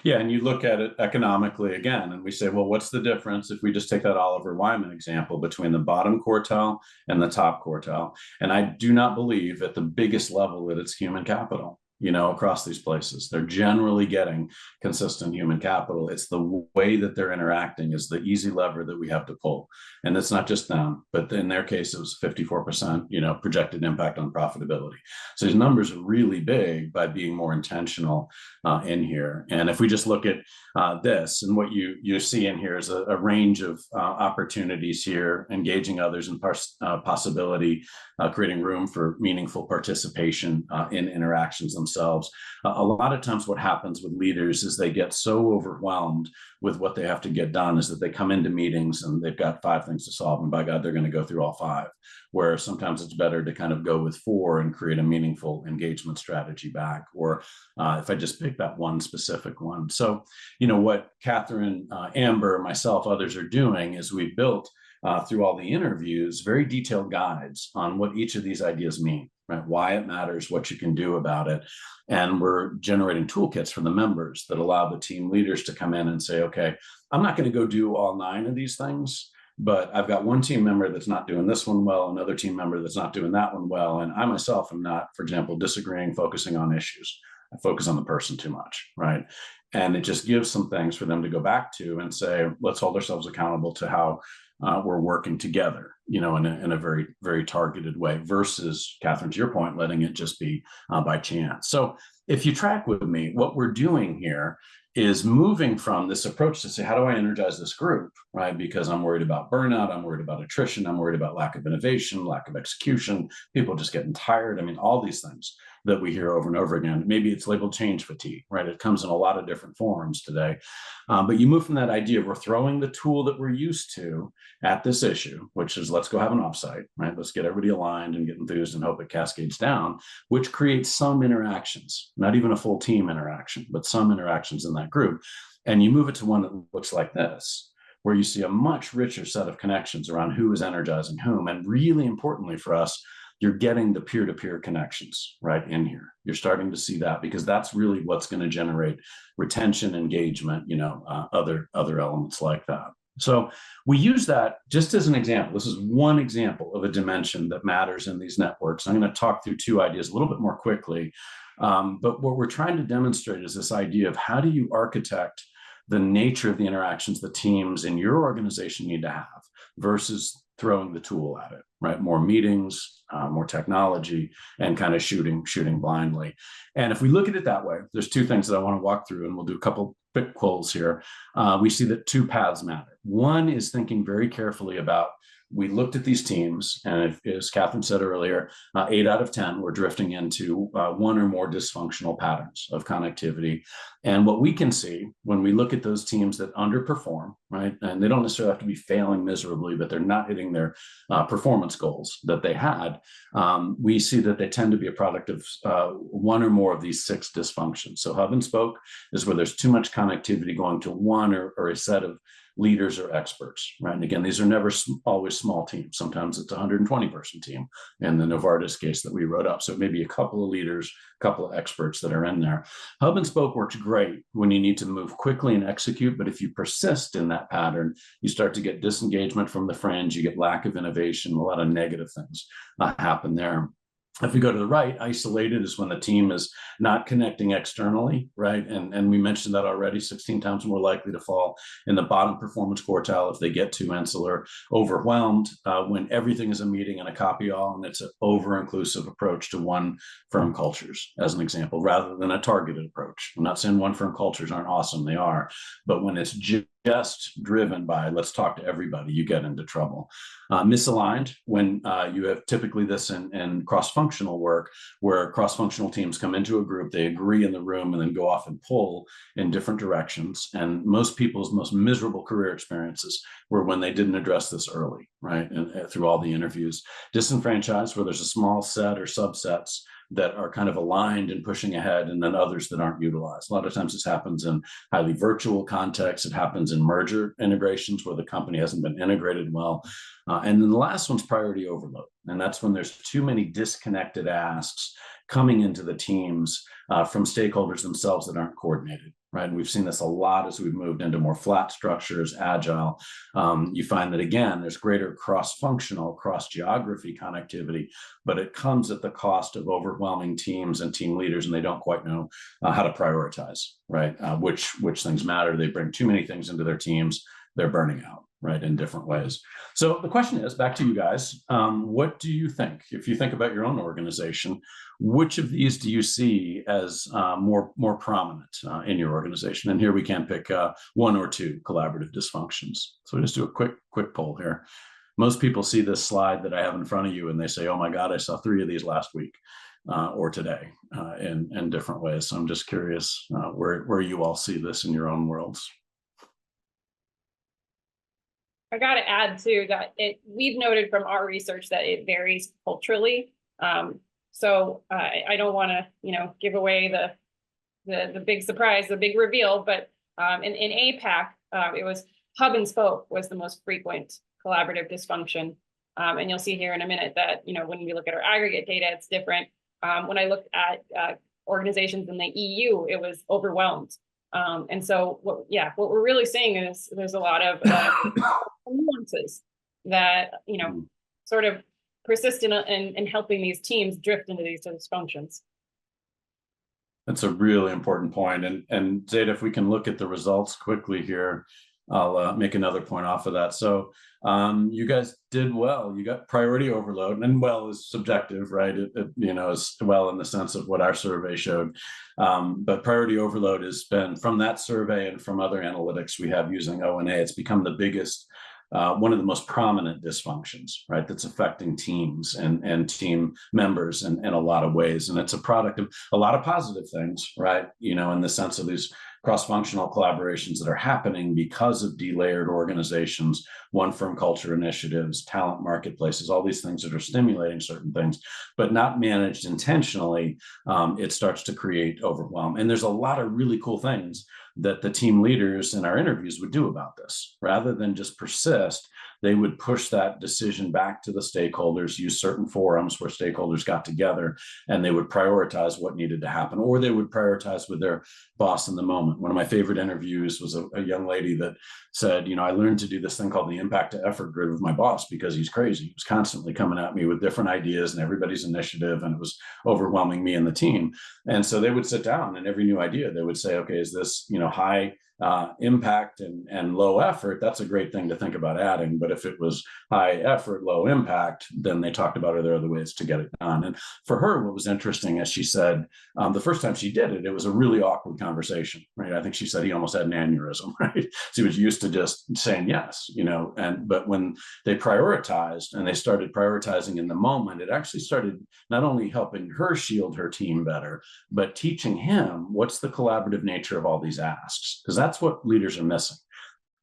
Yeah, and you look at it economically again, and we say, well, what's the difference if we just take that Oliver Wyman example between the bottom quartile and the top quartile? And I do not believe at the biggest level that it's human capital. You know, across these places, they're generally getting consistent human capital. It's the way that they're interacting is the easy lever that we have to pull. And it's not just them, but in their case, it was 54%, you know, projected impact on profitability. So these numbers are really big by being more intentional in here. And if we just look at this and what you see in here is a range of opportunities here, engaging others in possibility, creating room for meaningful participation in interactions themselves. A lot of times what happens with leaders is they get so overwhelmed with what they have to get done is that they come into meetings and they've got 5 things to solve, and by God, they're going to go through all 5, where sometimes it's better to kind of go with 4 and create a meaningful engagement strategy back, or if I just pick that one specific one. So, you know, what Katheryn, Amber, myself, others are doing is we've built through all the interviews, very detailed guides on what each of these ideas mean, right? Why it matters, what you can do about it. And we're generating toolkits for the members that allow the team leaders to come in and say, okay, I'm not going to go do all 9 of these things, but I've got one team member that's not doing this one well, another team member that's not doing that one well. And I myself am not, for example, disagreeing, focusing on issues. I focus on the person too much, right? And it just gives some things for them to go back to and say, let's hold ourselves accountable to how we're working together, you know, in a very, very targeted way versus, Katheryn, to your point, letting it just be by chance. So if you track with me, what we're doing here is moving from this approach to say, how do I energize this group, right? Because I'm worried about burnout, I'm worried about attrition, I'm worried about lack of innovation, lack of execution, people just getting tired. I mean, all these things that we hear over and over again. Maybe it's labeled change fatigue, right? It comes in a lot of different forms today. But you move from that idea of we're throwing the tool that we're used to at this issue, which is let's go have an offsite, right? Let's get everybody aligned and get enthused and hope it cascades down, which creates some interactions, not even a full team interaction, but some interactions in that group. And you move it to one that looks like this, where you see a much richer set of connections around who is energizing whom. And really importantly for us, you're getting the peer-to-peer connections right in here. You're starting to see that because that's really what's going to generate retention, engagement, other elements like that. So we use that just as an example. This is one example of a dimension that matters in these networks. I'm going to talk through two ideas a little bit more quickly. But what we're trying to demonstrate is this idea of how do you architect the nature of the interactions the teams in your organization need to have versus throwing the tool at it, right? More meetings, more technology, and kind of shooting blindly. And if we look at it that way, there's two things that I want to walk through, and we'll do a couple quick polls here. We see that two paths matter. One is thinking very carefully about, we looked at these teams, and as Katheryn said earlier, 8 out of 10 were drifting into one or more dysfunctional patterns of connectivity. And what we can see when we look at those teams that underperform, right, and they don't necessarily have to be failing miserably, but they're not hitting their performance goals that they had, we see that they tend to be a product of one or more of these 6 dysfunctions. So hub and spoke is where there's too much connectivity going to one or a set of leaders or experts, right? And again, these are never always small teams. Sometimes it's a 120-person team in the Novartis case that we wrote up. So it may be a couple of leaders, a couple of experts that are in there. Hub and spoke works great when you need to move quickly and execute, but if you persist in that pattern, you start to get disengagement from the fringe, you get lack of innovation, a lot of negative things happen there. If we go to the right, isolated is when the team is not connecting externally, right? And we mentioned that already, 16 times more likely to fall in the bottom performance quartile if they get too insular. Overwhelmed when everything is a meeting and a copy all, and it's an over-inclusive approach to one firm cultures, as an example, rather than a targeted approach. I'm not saying one firm cultures aren't awesome, they are, but when it's just driven by let's talk to everybody, you get into trouble. Misaligned when you have typically this in cross-functional work where cross-functional teams come into a group, they agree in the room and then go off and pull in different directions. And most people's most miserable career experiences were when they didn't address this early, right? And through all the interviews. Disenfranchised where there's a small set or subsets that are kind of aligned and pushing ahead, and then others that aren't utilized. A lot of times this happens in highly virtual contexts. It happens in merger integrations where the company hasn't been integrated well. And then the last one's priority overload. And that's when there's too many disconnected asks coming into the teams from stakeholders themselves that aren't coordinated, right? And we've seen this a lot as we've moved into more flat structures, agile. You find that, again, there's greater cross-functional, cross-geography connectivity, but it comes at the cost of overwhelming teams and team leaders, and they don't quite know how to prioritize, right? Which things matter. They bring too many things into their teams. They're burning out, right, in different ways. So the question is, back to you guys, what do you think? If you think about your own organization, which of these do you see as more prominent in your organization? And here we can pick 1 or 2 collaborative dysfunctions. So we'll just do a quick poll here. Most people see this slide that I have in front of you and they say, oh my God, I saw 3 of these last week or today in different ways. So I'm just curious where you all see this in your own worlds. I got to add too that we've noted from our research that it varies culturally. So I don't want to, give away the big surprise, the big reveal, but in APAC, it was hub and spoke was the most frequent collaborative dysfunction. And you'll see here in a minute that, when we look at our aggregate data, it's different. When I looked at organizations in the EU, it was overwhelmed. And so what we're really seeing is there's a lot of nuances that, sort of persist in helping these teams drift into these dysfunctions. That's a really important point. And Zeta, if we can look at the results quickly here, I'll make another point off of that. So you guys did well. You got priority overload, and well is subjective, right? It is well in the sense of what our survey showed. But priority overload has been, from that survey and from other analytics we have using O&A, it's become the biggest, one of the most prominent dysfunctions, right? That's affecting teams and team members in a lot of ways. And it's a product of a lot of positive things, right? In the sense of these cross-functional collaborations that are happening because of delayered organizations, one firm culture initiatives, talent marketplaces, all these things that are stimulating certain things, but not managed intentionally, it starts to create overwhelm. And there's a lot of really cool things that the team leaders in our interviews would do about this. Rather than just persist, they would push that decision back to the stakeholders, use certain forums where stakeholders got together, and they would prioritize what needed to happen, or they would prioritize with their boss in the moment. One of my favorite interviews was a young lady that said, I learned to do this thing called the impact to effort grid with my boss because he's crazy. He was constantly coming at me with different ideas and everybody's initiative, and it was overwhelming me and the team. And so they would sit down, and every new idea, they would say, okay, is this, high impact and low effort? That's a great thing to think about adding. But if it was high effort, low impact, then they talked about, are there other ways to get it done? And for her, what was interesting, as she said, the first time she did it, it was a really awkward conversation, right? I think she said he almost had an aneurysm, right? So he was used to just saying yes, but when they prioritized and they started prioritizing in the moment, it actually started not only helping her shield her team better, but teaching him what's the collaborative nature of all these asks, because that's what leaders are missing.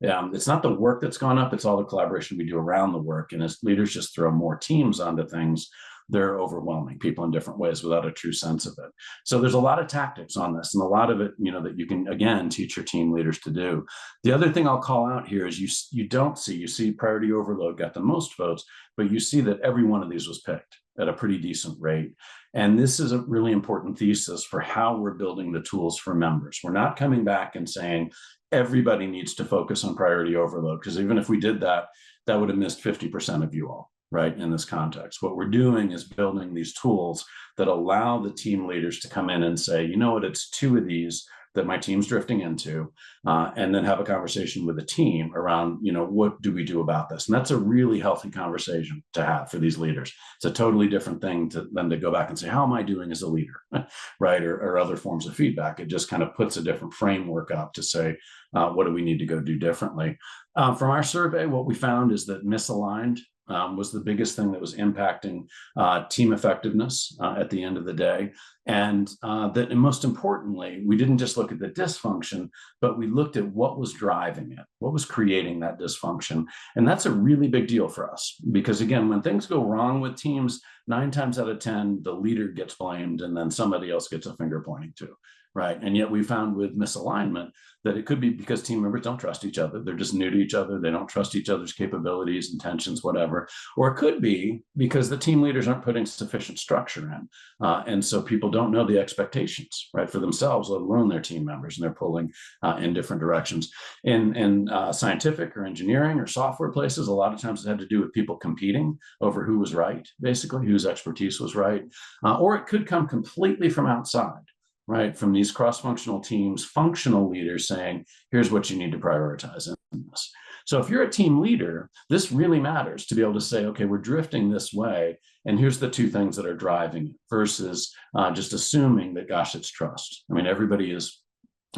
It's not the work that's gone up, it's all the collaboration we do around the work. And as leaders just throw more teams onto things, they're overwhelming people in different ways without a true sense of it. So there's a lot of tactics on this, and a lot of it, that you can, again, teach your team leaders to do. The other thing I'll call out here is you see priority overload got the most votes, but you see that every one of these was picked at a pretty decent rate. And this is a really important thesis for how we're building the tools for members. We're not coming back and saying everybody needs to focus on priority overload, because even if we did that, that would have missed 50% of you all, right, in this context. What we're doing is building these tools that allow the team leaders to come in and say, it's 2 of these that my team's drifting into, and then have a conversation with the team around, what do we do about this? And that's a really healthy conversation to have for these leaders. It's a totally different thing than to go back and say, how am I doing as a leader, right? Or other forms of feedback. It just kind of puts a different framework up to say, what do we need to go do differently? From our survey, what we found is that misaligned was the biggest thing that was impacting team effectiveness at the end of the day. And most importantly, we didn't just look at the dysfunction, but we looked at what was driving it, what was creating that dysfunction. And that's a really big deal for us, because again, when things go wrong with teams, 9 times out of 10, the leader gets blamed and then somebody else gets a finger pointing too. Right. And yet we found with misalignment that it could be because team members don't trust each other. They're just new to each other. They don't trust each other's capabilities, intentions, whatever. Or it could be because the team leaders aren't putting sufficient structure in. And so people don't know the expectations, right, for themselves, let alone their team members, and they're pulling in different directions. In scientific or engineering or software places, a lot of times it had to do with people competing over who was right, basically, whose expertise was right. Or it could come completely from outside, right, from these cross-functional teams, functional leaders saying, here's what you need to prioritize in this. So if you're a team leader, this really matters to be able to say, okay, we're drifting this way, and here's the 2 things that are driving it, versus just assuming that, gosh, it's trust. I mean, everybody is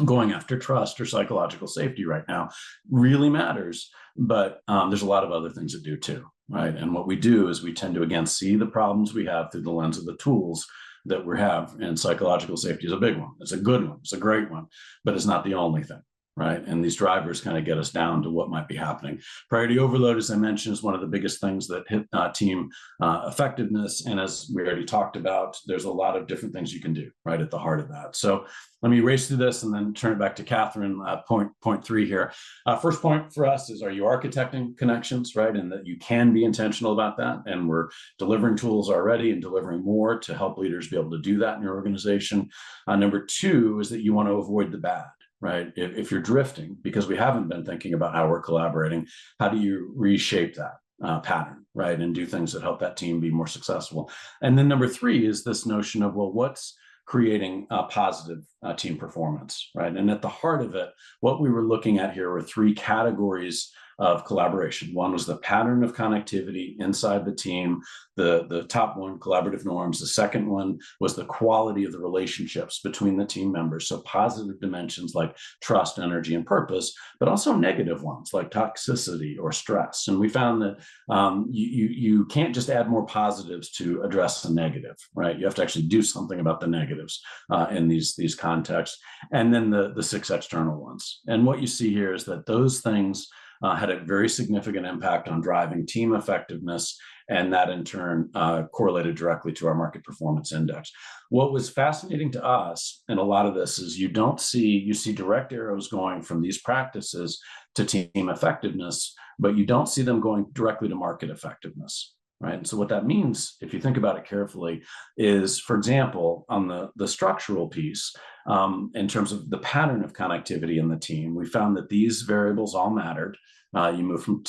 going after trust or psychological safety right now. Really matters, but there's a lot of other things that do too, right? And what we do is we tend to, again, see the problems we have through the lens of the tools that we have, and psychological safety is a big one. It's a good one. It's a great one, but it's not the only thing, right? And these drivers kind of get us down to what might be happening. Priority overload, as I mentioned, is one of the biggest things that hit team effectiveness. And as we already talked about, there's a lot of different things you can do right at the heart of that. So let me race through this and then turn it back to Katheryn. Point 3 here. First point for us is, are you architecting connections, right? And that you can be intentional about that. And we're delivering tools already and delivering more to help leaders be able to do that in your organization. Number 2 is that you want to avoid the bad, right? If you're drifting, because we haven't been thinking about how we're collaborating, how do you reshape that pattern, right? And do things that help that team be more successful. And then number 3 is this notion of, well, what's creating positive team performance, right? And at the heart of it, what we were looking at here were 3 categories of collaboration. One was the pattern of connectivity inside the team, the top one, collaborative norms. The second one was the quality of the relationships between the team members. So positive dimensions like trust, energy, and purpose, but also negative ones like toxicity or stress. And we found that you can't just add more positives to address the negative, right? You have to actually do something about the negatives in these contexts. And then the 6 external ones. And what you see here is that those things had a very significant impact on driving team effectiveness And that in turn correlated directly to our market performance index. What was fascinating to us in a lot of this is you see direct arrows going from these practices to team effectiveness, but you don't see them going directly to market effectiveness. Right. And so what that means, if you think about it carefully, is, for example, on the structural piece, in terms of the pattern of connectivity in the team, we found that these variables all mattered. You move from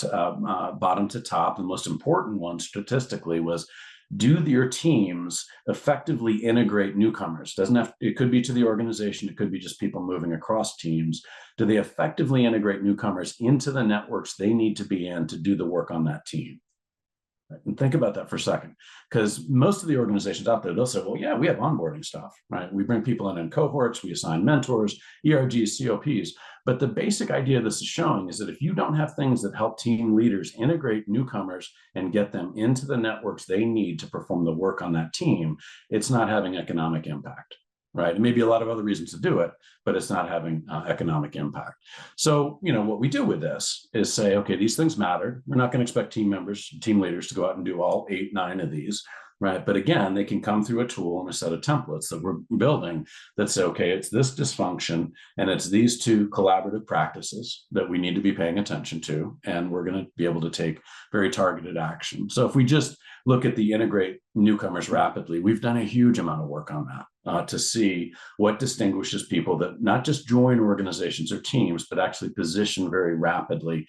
bottom to top. The most important one statistically was, do your teams effectively integrate newcomers? It could be to the organization, it could be just people moving across teams. Do they effectively integrate newcomers into the networks they need to be in to do the work on that team? And think about that for a second, because most of the organizations out there, they'll say, well, yeah, we have onboarding stuff, right? We bring people in cohorts, we assign mentors, ERGs, COPs. But the basic idea this is showing is that if you don't have things that help team leaders integrate newcomers and get them into the networks they need to perform the work on that team, it's not having economic impact. Right. It may be a lot of other reasons to do it, but it's not having economic impact. So, what we do with this is say, okay, these things matter. We're not going to expect team leaders to go out and do all 8, 9 of these. Right. But again, they can come through a tool and a set of templates that we're building that say, okay, it's this dysfunction and it's these 2 collaborative practices that we need to be paying attention to. And we're going to be able to take very targeted action. So if we just look at the integrate newcomers rapidly, we've done a huge amount of work on that. To see what distinguishes people that not just join organizations or teams, but actually position very rapidly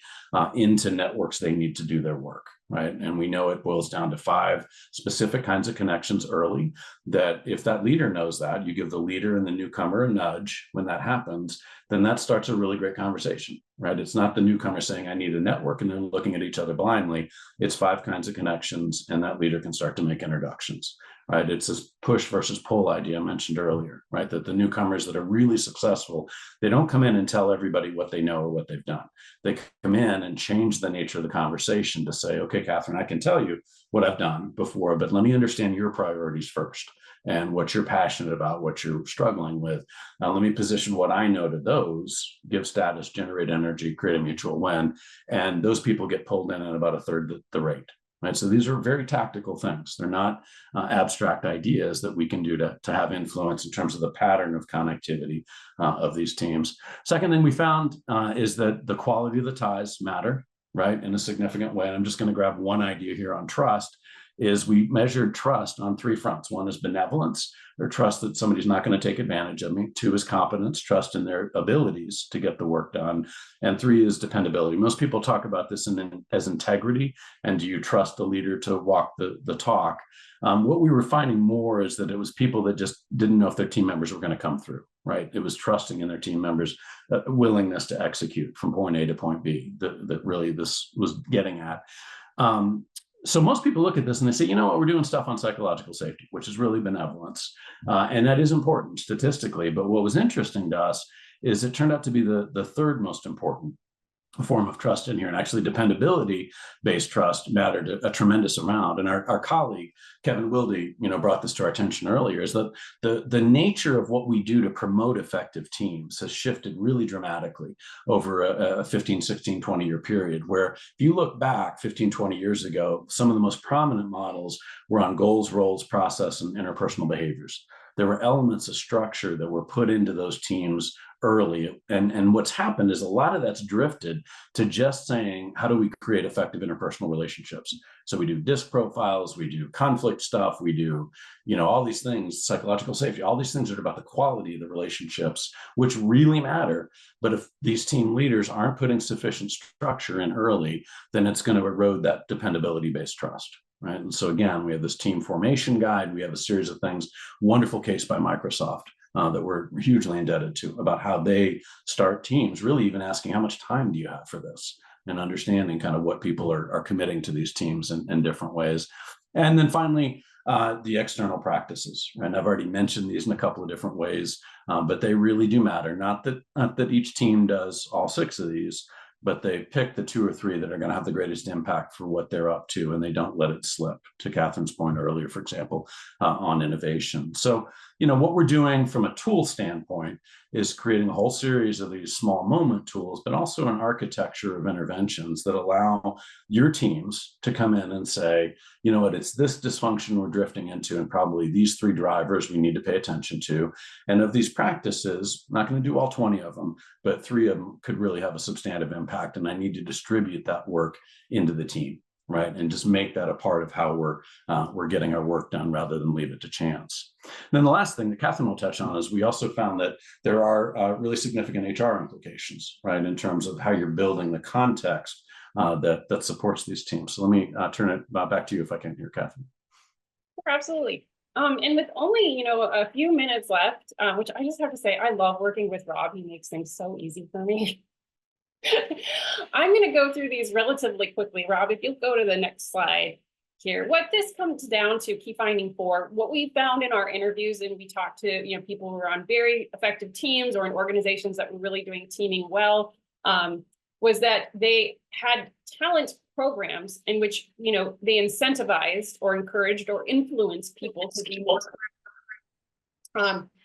into networks they need to do their work, right? And we know it boils down to 5 specific kinds of connections early, that if that leader knows that, you give the leader and the newcomer a nudge when that happens, then that starts a really great conversation, right? It's not the newcomer saying, I need a network, and they're looking at each other blindly. It's 5 kinds of connections, and that leader can start to make introductions. Right, it's this push versus pull idea I mentioned earlier, right? That the newcomers that are really successful, they don't come in and tell everybody what they know or what they've done. They come in and change the nature of the conversation to say, okay, Katheryn, I can tell you what I've done before, but let me understand your priorities first and what you're passionate about, what you're struggling with. Let me position what I know to those, give status, generate energy, create a mutual win. And those people get pulled in at about 1/3 the rate. Right? So these are very tactical things. They're not abstract ideas that we can do to have influence in terms of the pattern of connectivity of these teams. Second thing we found is that the quality of the ties matter, right, in a significant way. And I'm just going to grab one idea here on trust. Is we measured trust on 3 fronts. One is benevolence, or trust that somebody's not going to take advantage of me. 2 is competence, trust in their abilities to get the work done. And 3 is dependability. Most people talk about this as integrity, and do you trust the leader to walk the talk? What we were finding more is that it was people that just didn't know if their team members were going to come through, right? It was trusting in their team members' willingness to execute from point A to point B that really this was getting at. So most people look at this and they say, you know what, we're doing stuff on psychological safety, which is really benevolence. And that is important statistically. But what was interesting to us is it turned out to be the 3rd most important form of trust in here. And actually dependability-based trust mattered a tremendous amount. And our colleague, Kevin Wilde, brought this to our attention earlier, is that the nature of what we do to promote effective teams has shifted really dramatically over a 15, 16, 20-year period, where if you look back 15, 20 years ago, some of the most prominent models were on goals, roles, process, and interpersonal behaviors. There were elements of structure that were put into those teams early. And what's happened is a lot of that's drifted to just saying, how do we create effective interpersonal relationships? So we do DISC profiles, we do conflict stuff, we do, all these things, psychological safety, all these things are about the quality of the relationships, which really matter. But if these team leaders aren't putting sufficient structure in early, then it's going to erode that dependability-based trust. Right. And so again, we have this team formation guide. We have a series of things, wonderful case by Microsoft that we're hugely indebted to about how they start teams, really even asking how much time do you have for this, and understanding kind of what people are committing to these teams in different ways. And then finally, the external practices. And I've already mentioned these in a couple of different ways, but they really do matter. Not that each team does all 6 of these, but they pick the 2 or 3 that are going to have the greatest impact for what they're up to, and they don't let it slip, to Katheryn's point earlier, for example, on innovation. So what we're doing from a tool standpoint is creating a whole series of these small moment tools, but also an architecture of interventions that allow your teams to come in and say, you know what, it's this dysfunction we're drifting into, and probably these 3 drivers we need to pay attention to. And of these practices, I'm not going to do all 20 of them, but 3 of them could really have a substantive impact. And I need to distribute that work into the team, right? And just make that a part of how we're getting our work done rather than leave it to chance. And then the last thing that Katheryn will touch on is we also found that there are really significant HR implications, right, in terms of how you're building the context that supports these teams. So let me turn it back to you if I can hear Katheryn. Absolutely. And with only, a few minutes left, which I just have to say, I love working with Rob. He makes things so easy for me. I'm going to go through these relatively quickly. Rob, if you'll go to the next slide here. What this comes down to, key finding 4, what we found in our interviews, and we talked to people who were on very effective teams or in organizations that were really doing teaming well, was that they had talent programs in which they incentivized or encouraged or influenced people to be more.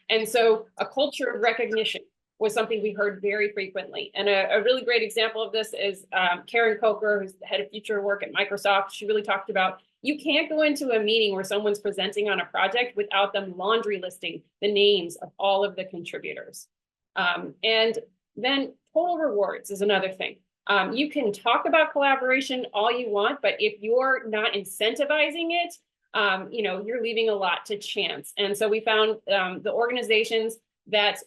And so a culture of recognition was something we heard very frequently. And a really great example of this is Katheryn Coker, who's the head of future work at Microsoft. She really talked about, you can't go into a meeting where someone's presenting on a project without them laundry listing the names of all of the contributors. And then total rewards is another thing. You can talk about collaboration all you want, but if you're not incentivizing it, you're leaving a lot to chance. And so we found the organizations that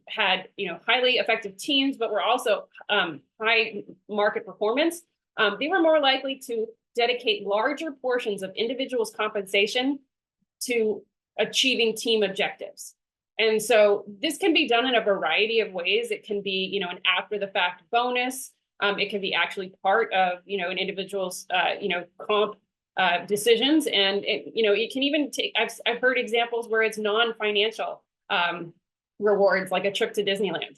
had highly effective teams, but were also high market performance, they were more likely to dedicate larger portions of individuals' compensation to achieving team objectives. And so this can be done in a variety of ways. It can be an after the fact bonus. It can be actually part of an individual's comp decisions, and it can even take. I've heard examples where it's non-financial rewards, like a trip to Disneyland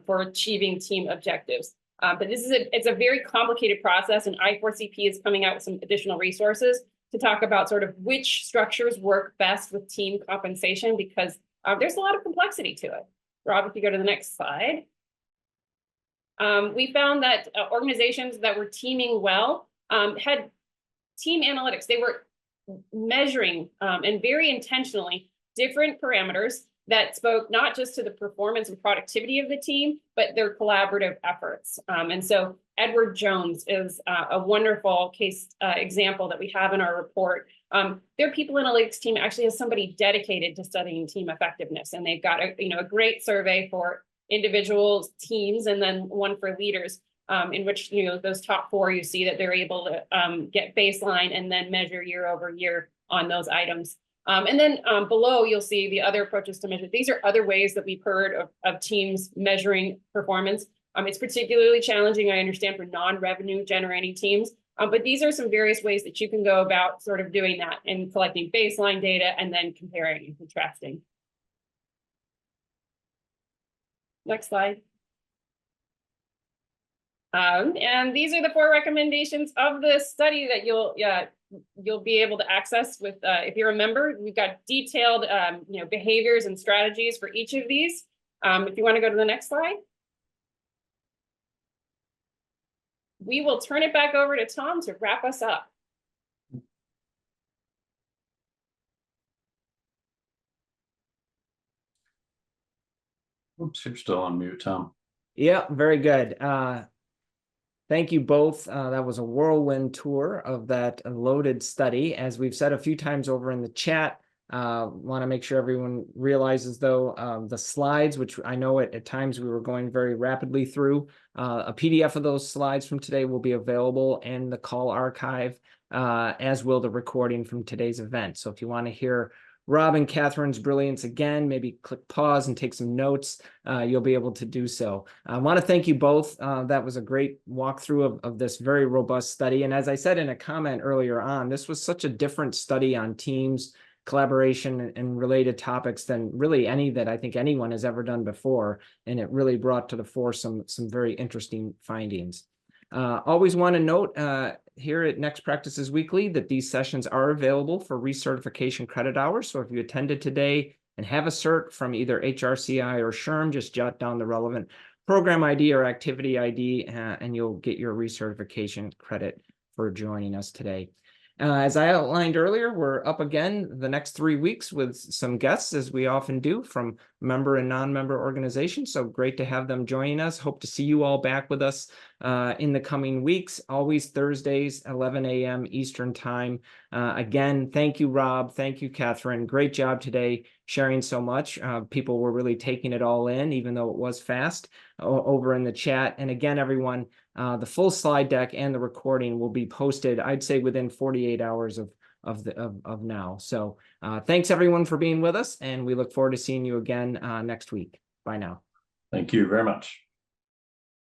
for achieving team objectives. But it's a very complicated process, and i4cp is coming out with some additional resources to talk about sort of which structures work best with team compensation, because there's a lot of complexity to it. Rob, if you go to the next slide. We found that organizations that were teaming well had team analytics. They were measuring and very intentionally different parameters that spoke not just to the performance and productivity of the team, but their collaborative efforts. And so Edward Jones is a wonderful case example that we have in our report. Their people analytics team actually has somebody dedicated to studying team effectiveness, and they've got a great survey for individuals, teams, and then one for leaders, in which those top 4, you see that they're able to get baseline and then measure year over year on those items. And then below, you'll see the other approaches to measure. These are other ways that we've heard of teams measuring performance. It's particularly challenging, I understand, for non-revenue generating teams. But these are some various ways that you can go about sort of doing that and collecting baseline data and then comparing and contrasting. Next slide. And these are the 4 recommendations of the study that you'll be able to access with, if you're a member. We've got detailed behaviors and strategies for each of these. If you want to go to the next slide. We will turn it back over to Tom to wrap us up. Oops, you're still on mute, Tom. Yeah, very good. Thank you both. That was a whirlwind tour of that loaded study. As we've said a few times over in the chat, want to make sure everyone realizes, though, the slides, which I know at times we were going very rapidly through, a PDF of those slides from today will be available in the call archive, as will the recording from today's event. So if you want to hear Rob and Katheryn's brilliance again, maybe click pause and take some notes, you'll be able to do so. I want to thank you both. That was a great walkthrough of this very robust study. And as I said in a comment earlier on, this was such a different study on teams, collaboration, and related topics than really any that I think anyone has ever done before. And it really brought to the fore some very interesting findings. Always want to note here at Next Practices Weekly that these sessions are available for recertification credit hours. So if you attended today and have a cert from either HRCI or SHRM, just jot down the relevant program ID or activity ID, and you'll get your recertification credit for joining us today. As I outlined earlier, we're up again the next 3 weeks with some guests, as we often do, from member and non-member organizations. So great to have them joining us. Hope to see you all back with us in the coming weeks, always Thursdays, 11 a.m. Eastern time. Again, thank you, Rob. Thank you, Katheryn. Great job today sharing so much. People were really taking it all in, even though it was fast over in the chat. And again, everyone, the full slide deck and the recording will be posted, I'd say, within 48 hours of now. So thanks everyone for being with us, and we look forward to seeing you again next week. Bye now. Thank you very much.